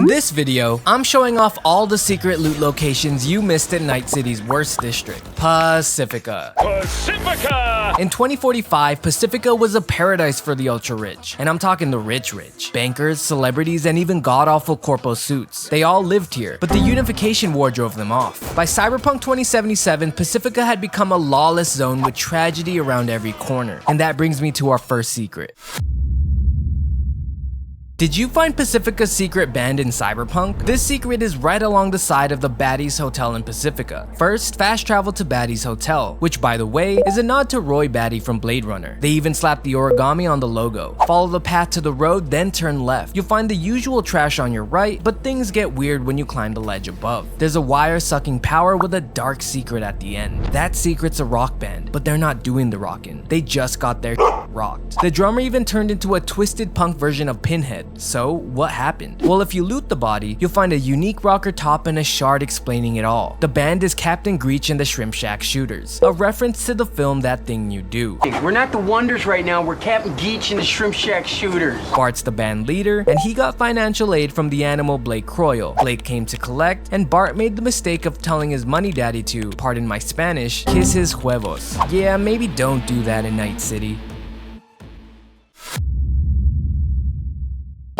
In this video, I'm showing off all the secret loot locations you missed at Night City's worst district, Pacifica. In 2045, Pacifica was a paradise for the ultra-rich, and I'm talking the rich. Bankers, celebrities, and even god-awful corpo suits. They all lived here, but the unification war drove them off. By Cyberpunk 2077, Pacifica had become a lawless zone with tragedy around every corner. And that brings me to our first secret. Did you find Pacifica's secret band in Cyberpunk? This secret is right along the side of the Baddies Hotel in Pacifica. First, fast travel to Baddies Hotel, which by the way, is a nod to Roy Batty from Blade Runner. They even slapped the origami on the logo. Follow the path to the road, then turn left. You'll find the usual trash on your right, but things get weird when you climb the ledge above. There's a wire sucking power with a dark secret at the end. That secret's a rock band, but they're not doing the rockin'. They just got their rocked. The drummer even turned into a twisted punk version of Pinhead. So what happened? Well, if you loot the body, you'll find a unique rocker top and a shard explaining it all. The band is Captain Greach and the Shrimp Shack Shooters, a reference to the film That Thing You Do. We're not the Wonders right now, we're Captain Greach and the Shrimp Shack Shooters. Bart's the band leader, and he got financial aid from the animal Blake Croyle. Blake came to collect, and Bart made the mistake of telling his money daddy to, pardon my Spanish, kiss his huevos. Yeah, maybe don't do that in Night City.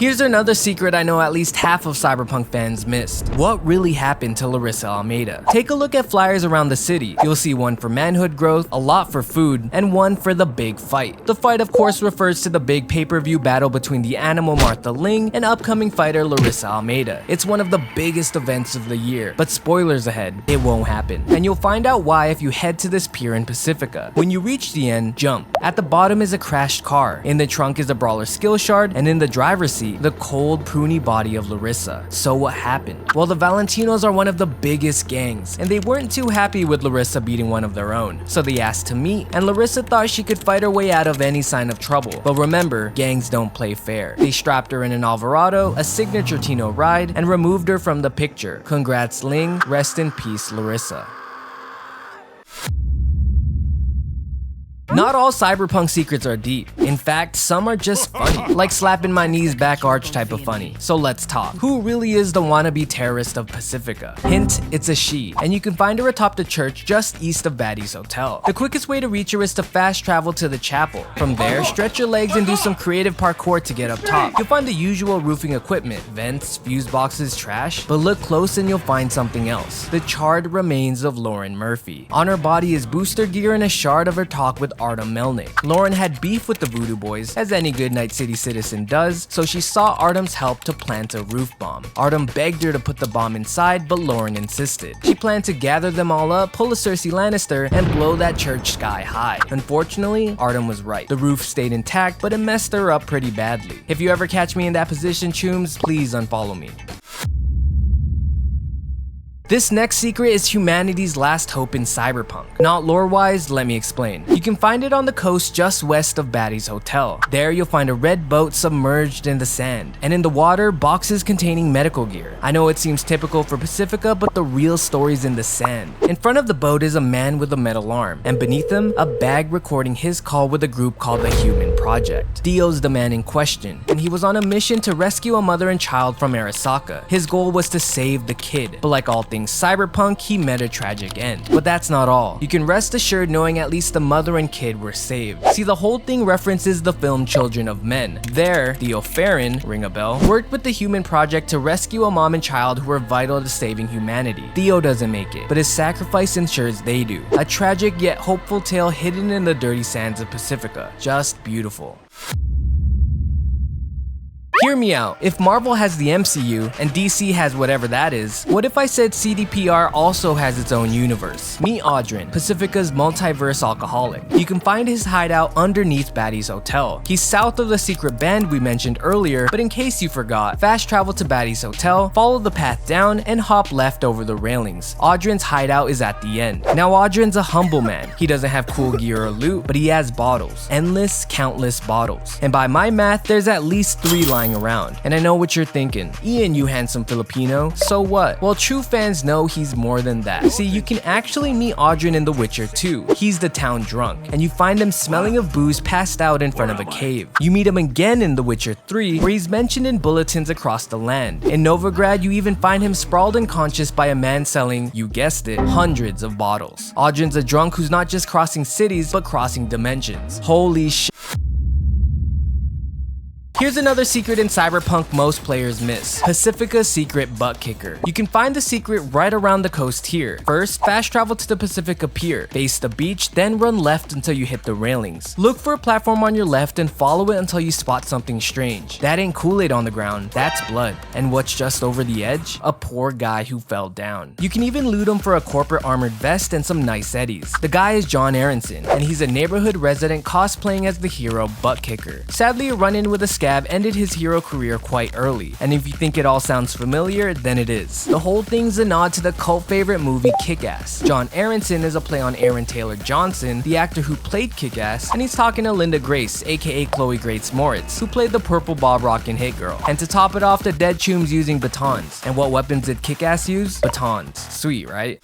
Here's another secret I know at least half of Cyberpunk fans missed. What really happened to Larissa Almeida? Take a look at flyers around the city. You'll see one for manhood growth, a lot for food, and one for the big fight. The fight of course refers to the big pay-per-view battle between the animal Martha Ling and upcoming fighter Larissa Almeida. It's one of the biggest events of the year, but spoilers ahead, it won't happen. And you'll find out why if you head to this pier in Pacifica. When you reach the end, jump. At the bottom is a crashed car. In the trunk is a brawler skill shard, and in the driver's seat, the cold, pruny body of Larissa. So what happened? Well, the Valentinos are one of the biggest gangs, and they weren't too happy with Larissa beating one of their own. So they asked to meet, and Larissa thought she could fight her way out of any sign of trouble. But remember, gangs don't play fair. They strapped her in an Alvarado, a signature Tino ride, and removed her from the picture. Congrats Ling, rest in peace Larissa. Not all Cyberpunk secrets are deep. In fact, some are just funny, like slapping my knees back arch type of funny. So let's talk. Who really is the wannabe terrorist of Pacifica? Hint, it's a she, and you can find her atop the church just east of Baddies Hotel. The quickest way to reach her is to fast travel to the chapel. From there, stretch your legs and do some creative parkour to get up top. You'll find the usual roofing equipment, vents, fuse boxes, trash, but look close and you'll find something else. The charred remains of Lauren Murphy. On her body is booster gear and a shard of her talk with Artem Melnick. Lauren had beef with the Voodoo Boys, as any good Night City citizen does, so she sought Artem's help to plant a roof bomb. Artem begged her to put the bomb inside, but Lauren insisted. She planned to gather them all up, pull a Cersei Lannister, and blow that church sky high. Unfortunately, Artem was right. The roof stayed intact, but it messed her up pretty badly. If you ever catch me in that position, Chooms, please unfollow me. This next secret is humanity's last hope in Cyberpunk. Not lore-wise, let me explain. You can find it on the coast just west of Baddies Hotel. There you'll find a red boat submerged in the sand, and in the water, boxes containing medical gear. I know it seems typical for Pacifica, but the real story's in the sand. In front of the boat is a man with a metal arm, and beneath him, a bag recording his call with a group called the Human Project. Dio's the man in question, and he was on a mission to rescue a mother and child from Arasaka. His goal was to save the kid, but like all things Cyberpunk, he met a tragic end. But that's not all. You can rest assured knowing at least the mother and kid were saved. See, the whole thing references the film Children of Men. There, Theo Farron, ring a bell, worked with the Human Project to rescue a mom and child who were vital to saving humanity. Theo doesn't make it, but his sacrifice ensures they do. A tragic yet hopeful tale hidden in the dirty sands of Pacifica. Just beautiful. Hear me out. If Marvel has the MCU and DC has whatever that is, what if I said CDPR also has its own universe? Meet Odrin, Pacifica's multiverse alcoholic. You can find his hideout underneath Baddies Hotel. He's south of the secret band we mentioned earlier, but in case you forgot, fast travel to Baddies Hotel, follow the path down, and hop left over the railings. Odrin's hideout is at the end. Now Odrin's a humble man. He doesn't have cool gear or loot, but he has bottles. Endless, countless bottles. And by my math, there's at least 3 lying strolling around. And I know what you're thinking, Ian, you handsome Filipino, so what? Well, true fans know he's more than that. See, you can actually meet Odrin in The Witcher 2. He's the town drunk, and you find him smelling of booze passed out in front of a cave. You meet him again in The Witcher 3, where he's mentioned in bulletins across the land. In Novigrad, you even find him sprawled unconscious by a man selling, you guessed it, hundreds of bottles. Odrin's a drunk who's not just crossing cities, but crossing dimensions. Holy shit. Here's another secret in Cyberpunk most players miss: Pacifica's secret butt kicker. You can find the secret right around the coast here. First, fast travel to the Pacifica Pier, face the beach, then run left until you hit the railings. Look for a platform on your left and follow it until you spot something strange. That ain't Kool-Aid on the ground, that's blood. And what's just over the edge? A poor guy who fell down. You can even loot him for a corporate armored vest and some nice eddies. The guy is John Aronson, and he's a neighborhood resident cosplaying as the hero butt kicker. Sadly, a run-in with a scab ended his hero career quite early, and if you think it all sounds familiar, then it is. The whole thing's a nod to the cult favorite movie Kick-Ass. John Aronson is a play on Aaron Taylor Johnson, the actor who played Kick-Ass, and he's talking to Linda Grace, aka Chloe Grace Moritz, who played the purple Bob Rockin' hit girl. And to top it off, the dead Choom's using batons. And what weapons did Kick-Ass use? Batons. Sweet, right?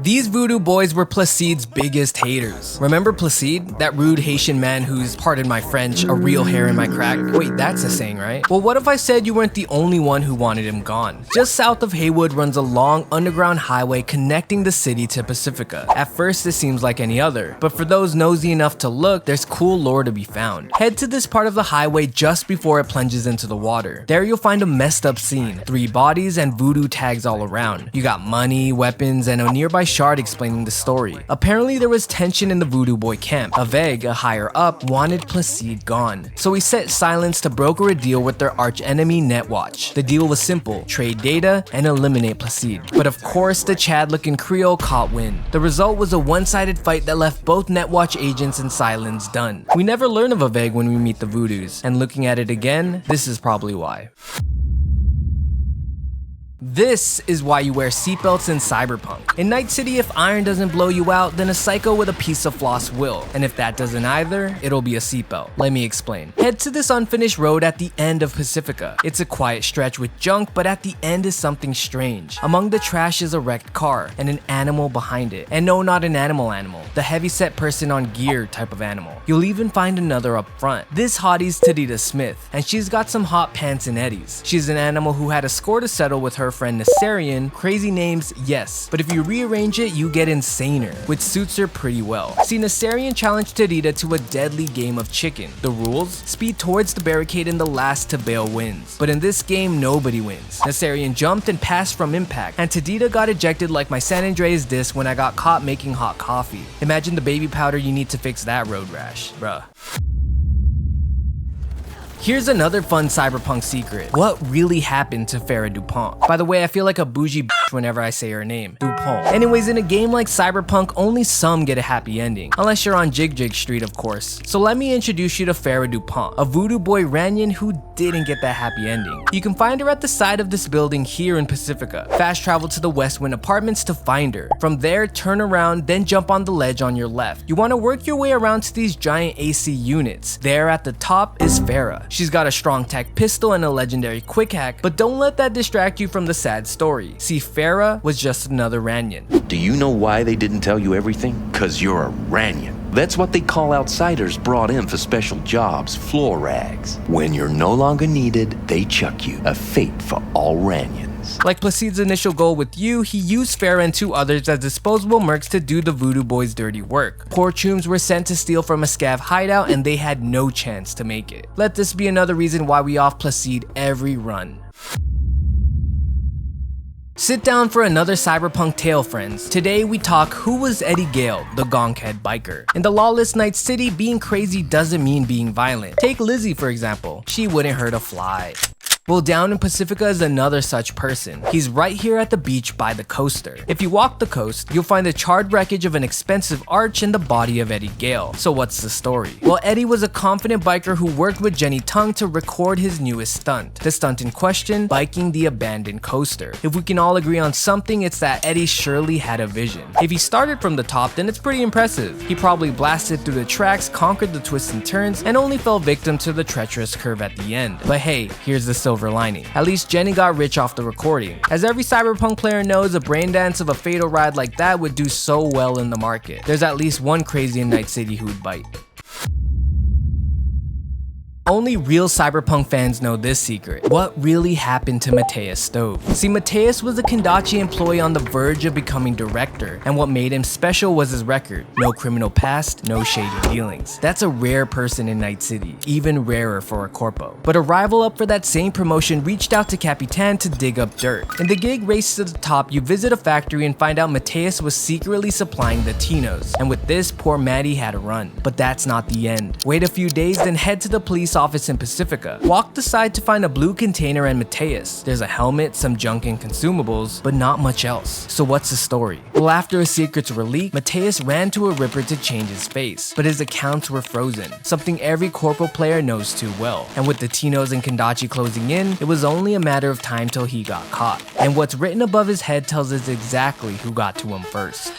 These voodoo boys were Placide's biggest haters. Remember Placide? That rude Haitian man who's, pardon my French, a real hair in my crack? Wait, that's a saying, right? Well, what if I said you weren't the only one who wanted him gone? Just south of Haywood runs a long underground highway connecting the city to Pacifica. At first, it seems like any other, but for those nosy enough to look, there's cool lore to be found. Head to this part of the highway just before it plunges into the water. There you'll find a messed up scene, 3 bodies and voodoo tags all around. You got money, weapons, and a nearby shard explaining the story. Apparently there was tension in the voodoo boy camp. Aveg, a higher up, wanted Placide gone. So he set Silence to broker a deal with their arch enemy Netwatch. The deal was simple: trade data and eliminate Placide. But of course the Chad looking Creole caught wind. The result was a one-sided fight that left both Netwatch agents and Silence done. We never learn of Aveg when we meet the Voodoos, and looking at it again, this is probably why. This is why you wear seatbelts in Cyberpunk. In Night City, if iron doesn't blow you out, then a psycho with a piece of floss will. And if that doesn't either, it'll be a seatbelt. Let me explain. Head to this unfinished road at the end of Pacifica. It's a quiet stretch with junk, but at the end is something strange. Among the trash is a wrecked car, and an animal behind it. And no, not an animal, the heavyset person on gear type of animal. You'll even find another up front. This hottie's Tadita Smith, and she's got some hot pants and eddies. She's an animal who had a score to settle with her friend Nasarian. Crazy names, yes, but if you rearrange it, you get insaner, which suits her pretty well. See, Nasarian challenged Tadita to a deadly game of chicken. The rules? Speed towards the barricade and the last to bail wins. But in this game, nobody wins. Nasarian jumped and passed from impact, and Tadita got ejected like my San Andreas disc when I got caught making hot coffee. Imagine the baby powder you need to fix that road rash, bruh. Here's another fun Cyberpunk secret. What really happened to Fara Dupont? By the way, I feel like a bougie bitch whenever I say her name. Dupont. Anyways, in a game like Cyberpunk, only some get a happy ending. Unless you're on Jig Jig Street, of course. So let me introduce you to Fara Dupont, a voodoo boy Ranyan who didn't get that happy ending. You can find her at the side of this building here in Pacifica. Fast travel to the Westwind Apartments to find her. From there, turn around, then jump on the ledge on your left. You want to work your way around to these giant AC units. There at the top is Fara. She's got a strong tech pistol and a legendary quick hack, but don't let that distract you from the sad story. See, Fara was just another Ranyan. Do you know why they didn't tell you everything? 'Cause you're a Ranyan. That's what they call outsiders brought in for special jobs, floor rags. When you're no longer needed, they chuck you. A fate for all Ranyans. Like Placide's initial goal with you, he used Fara and 2 others as disposable mercs to do the voodoo boys' dirty work. Poor Chooms were sent to steal from a scav hideout and they had no chance to make it. Let this be another reason why we off Placide every run. Sit down for another Cyberpunk tale, friends. Today we talk who was Eddy Gale, the Gonkhead biker. In the lawless Night City, being crazy doesn't mean being violent. Take Lizzie for example. She wouldn't hurt a fly. Well, down in Pacifica is another such person. He's right here at the beach by the coaster. If you walk the coast, you'll find the charred wreckage of an expensive arch and the body of Eddy Gale. So what's the story? Well, Eddy was a confident biker who worked with Jenny Tung to record his newest stunt. The stunt in question, biking the abandoned coaster. If we can all agree on something, it's that Eddy surely had a vision. If he started from the top, then it's pretty impressive. He probably blasted through the tracks, conquered the twists and turns, and only fell victim to the treacherous curve at the end. But hey, here's the silver lining. At least Jenny got rich off the recording. As every Cyberpunk player knows, a brain dance of a fatal ride like that would do so well in the market. There's at least one crazy in Night City who'd bite. Only real Cyberpunk fans know this secret. What really happened to Mattheus Stove? See, Mattheus was a Kendachi employee on the verge of becoming director, and what made him special was his record. No criminal past, no shady dealings. That's a rare person in Night City, even rarer for a corpo. But a rival up for that same promotion reached out to Capitan to dig up dirt. In the gig Race to the Top, you visit a factory and find out Mattheus was secretly supplying the Tinos, and with this, poor Maddie had a run. But that's not the end. Wait a few days, then head to the police office in Pacifica. Walk the side to find a blue container and Mattheus. There's a helmet, some junk and consumables, but not much else. So what's the story? Well, after his secrets were leaked, Mattheus ran to a Ripper to change his face, but his accounts were frozen, something every corpo player knows too well. And with the Tinos and Kendachi closing in, it was only a matter of time till he got caught. And what's written above his head tells us exactly who got to him first.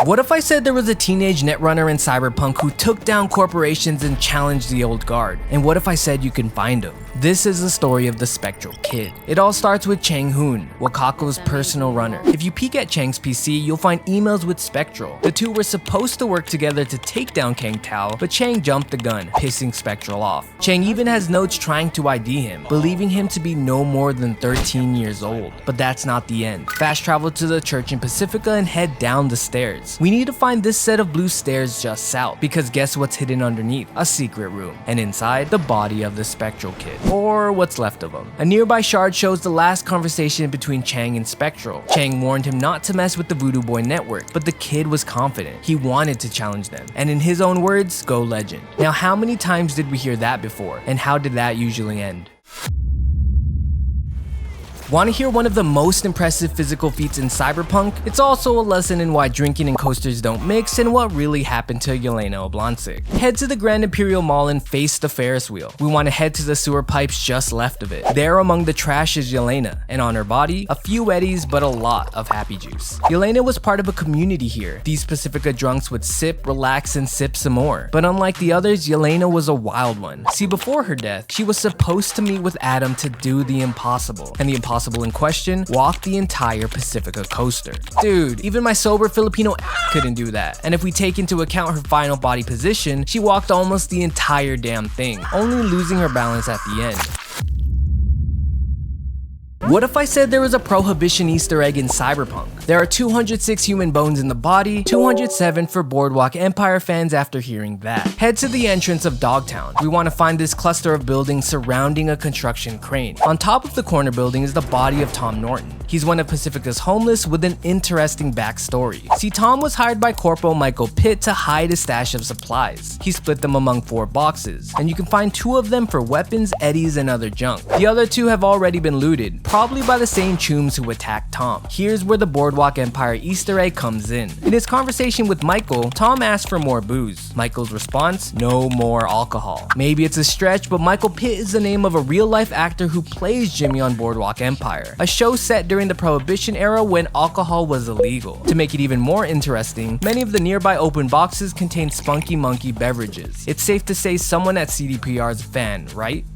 What if I said there was a teenage netrunner in Cyberpunk who took down corporations and challenged the old guard? And what if I said you can find him? This is the story of the Spectral Kid. It all starts with Chang Hoon, Wakako's personal runner. If you peek at Chang's PC, you'll find emails with Spectral. The two were supposed to work together to take down Kang Tao, but Chang jumped the gun, pissing Spectral off. Chang even has notes trying to ID him, believing him to be no more than 13 years old. But that's not the end. Fast travel to the church in Pacifica and head down the stairs. We need to find this set of blue stairs just south, because guess what's hidden underneath? A secret room. And inside, the body of the Spectral Kid. Or what's left of him. A nearby shard shows the last conversation between Chang and Spectral. Chang warned him not to mess with the Voodoo Boy network, but the kid was confident. He wanted to challenge them. And in his own words, go legend. Now, how many times did we hear that before? And how did that usually end? Want to hear one of the most impressive physical feats in Cyberpunk? It's also a lesson in why drinking and coasters don't mix and what really happened to Yelena Oblonsyk. Head to the Grand Imperial Mall and face the Ferris wheel. We want to head to the sewer pipes just left of it. There among the trash is Yelena, and on her body, a few Eddies but a lot of happy juice. Yelena was part of a community here. These Pacifica drunks would sip, relax, and sip some more. But unlike the others, Yelena was a wild one. See, before her death, she was supposed to meet with Adam to do the impossible. And the impossible in question walked the entire Pacifica coaster. Dude, even my sober Filipino couldn't do that. And if we take into account her final body position, she walked almost the entire damn thing, only losing her balance at the end. What if I said there was a Prohibition Easter egg in Cyberpunk? There are 206 human bones in the body, 207 for Boardwalk Empire fans after hearing that. Head to the entrance of Dogtown. We want to find this cluster of buildings surrounding a construction crane. On top of the corner building is the body of Tom Norton. He's one of Pacifica's homeless with an interesting backstory. See, Tom was hired by Corporal Michael Pitt to hide a stash of supplies. He split them among 4 boxes, and you can find 2 of them for weapons, eddies, and other junk. The other 2 have already been looted, probably by the same chooms who attacked Tom. Here's where the Boardwalk Empire Easter egg comes in. In his conversation with Michael, Tom asked for more booze. Michael's response, no more alcohol. Maybe it's a stretch, but Michael Pitt is the name of a real-life actor who plays Jimmy on Boardwalk Empire, a show set during the Prohibition era when alcohol was illegal. To make it even more interesting, many of the nearby open boxes contain Spunky Monkey beverages. It's safe to say someone at CDPR's a fan, right?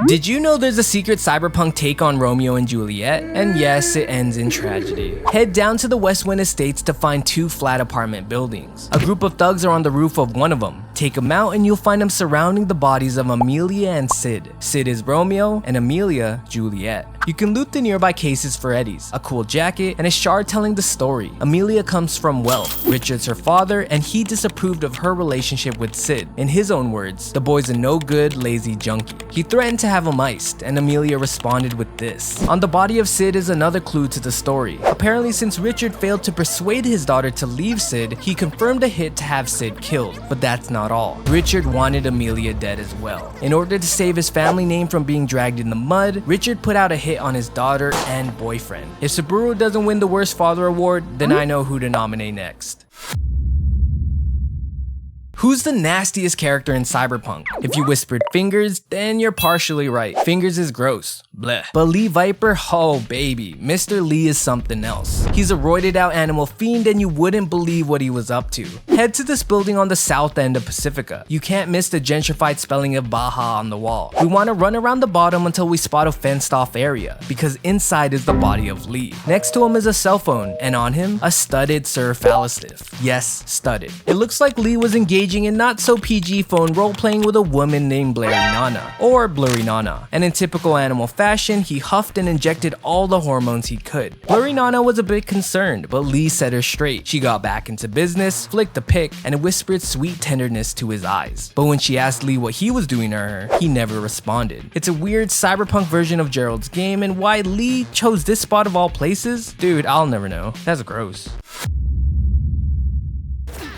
Did you know there's a secret Cyberpunk take on Romeo and Juliet? And yes, it ends in tragedy. Head down to the Westwind Estates to find 2 flat apartment buildings. A group of thugs are on the roof of one of them. Take them out and you'll find them surrounding the bodies of Amelia and Sid. Sid is Romeo and Amelia, Juliet. You can loot the nearby cases for Eddies, a cool jacket, and a shard telling the story. Amelia comes from wealth. Richard's her father, and he disapproved of her relationship with Sid. In his own words, the boy's a no-good, lazy junkie. He threatened to have him iced, and Amelia responded with this. On the body of Sid is another clue to the story. Apparently, since Richard failed to persuade his daughter to leave Sid, he confirmed a hit to have Sid killed. But that's not all. Richard wanted Amelia dead as well. In order to save his family name from being dragged in the mud, Richard put out a hit on his daughter and boyfriend. If Subaru doesn't win the Worst Father award, then I know who to nominate next. Who's the nastiest character in Cyberpunk? If you whispered Fingers, then you're partially right. Fingers is gross. Bleh. But Lee Viper, oh baby, Mr. Lee is something else. He's a roided out animal fiend and you wouldn't believe what he was up to. Head to this building on the south end of Pacifica. You can't miss the gentrified spelling of Baja on the wall. We want to run around the bottom until we spot a fenced off area, because inside is the body of Lee. Next to him is a cell phone, and on him, a studded Sir Fallistiff. Yes, studded. It looks like Lee was engaging in not so PG phone role-playing with a woman named Blurry Nana, or Blurry Nana, and in typical animal fashion, he huffed and injected all the hormones he could. Blurry Nana was a bit concerned, but Lee set her straight. She got back into business, flicked the pic, and whispered sweet tenderness to his eyes. But when she asked Lee what he was doing to her, he never responded. It's a weird cyberpunk version of Gerald's game, and why Lee chose this spot of all places? Dude, I'll never know. That's gross.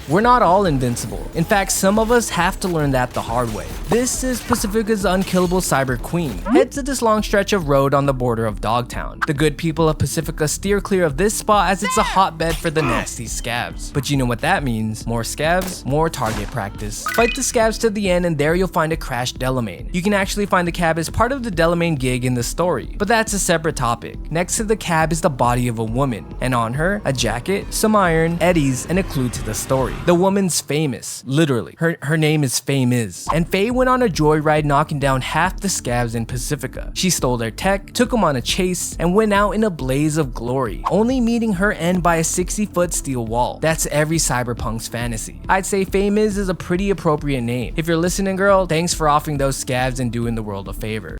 We're not all invincible. In fact, some of us have to learn that the hard way. This is Pacifica's Unkillable Cyberqueen. Head to this long stretch of road on the border of Dogtown. The good people of Pacifica steer clear of this spot as it's a hotbed for the nasty scabs. But you know what that means. More scabs, more target practice. Fight the scabs to the end and there you'll find a crashed Delamain. You can actually find the cab as part of the Delamain gig in the story, but that's a separate topic. Next to the cab is the body of a woman, and on her, a jacket, some iron, eddies, and a clue to the story. The woman's famous, literally. Her name is Famiz, and Faye went on a joyride knocking down half the scabs in Pacifica. She stole their tech, took them on a chase, and went out in a blaze of glory, only meeting her end by a 60-foot steel wall. That's every cyberpunk's fantasy. I'd say Famiz is a pretty appropriate name. If you're listening, girl, thanks for offering those scabs and doing the world a favor.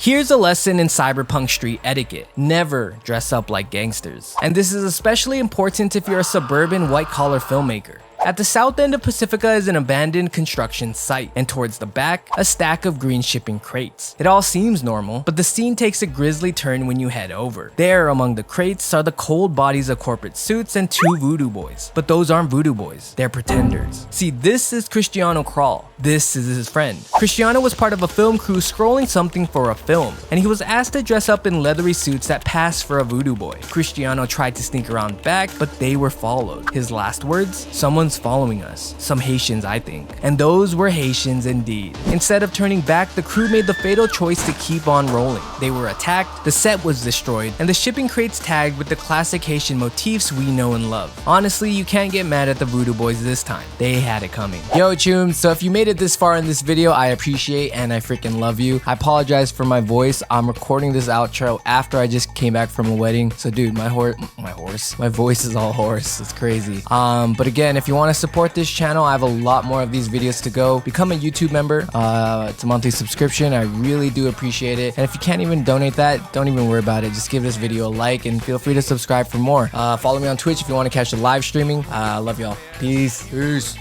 Here's a lesson in cyberpunk street etiquette. Never dress up like gangsters. And this is especially important if you're a suburban white-collar filmmaker. At the south end of Pacifica is an abandoned construction site, and towards the back, a stack of green shipping crates. It all seems normal, but the scene takes a grisly turn when you head over. There, among the crates, are the cold bodies of corporate suits and two voodoo boys. But those aren't voodoo boys, they're pretenders. See, this is Cristiano Crawl. This is his friend. Cristiano was part of a film crew scrolling something for a film, and he was asked to dress up in leathery suits that passed for a voodoo boy. Cristiano tried to sneak around back, but they were followed. His last words? Someone's following us. Some Haitians, I think. And those were Haitians indeed. Instead of turning back, the crew made the fatal choice to keep on rolling. They were attacked, the set was destroyed, and the shipping crates tagged with the classic Haitian motifs we know and love. Honestly, you can't get mad at the voodoo boys this time. They had it coming. Yo, Chum, so if you made it this far in this video, I appreciate and I freaking love you. I apologize for my voice. I'm recording this outro after I just came back from a wedding. So dude, my voice is all hoarse. It's crazy. But again, if you want to support this channel, I have a lot more of these videos to go. Become a YouTube member. It's a monthly subscription. I really do appreciate it. And if you can't even donate that, don't even worry about it. Just give this video a like and feel free to subscribe for more. Follow me on Twitch if you want to catch the live streaming. Love y'all. Peace. Peace.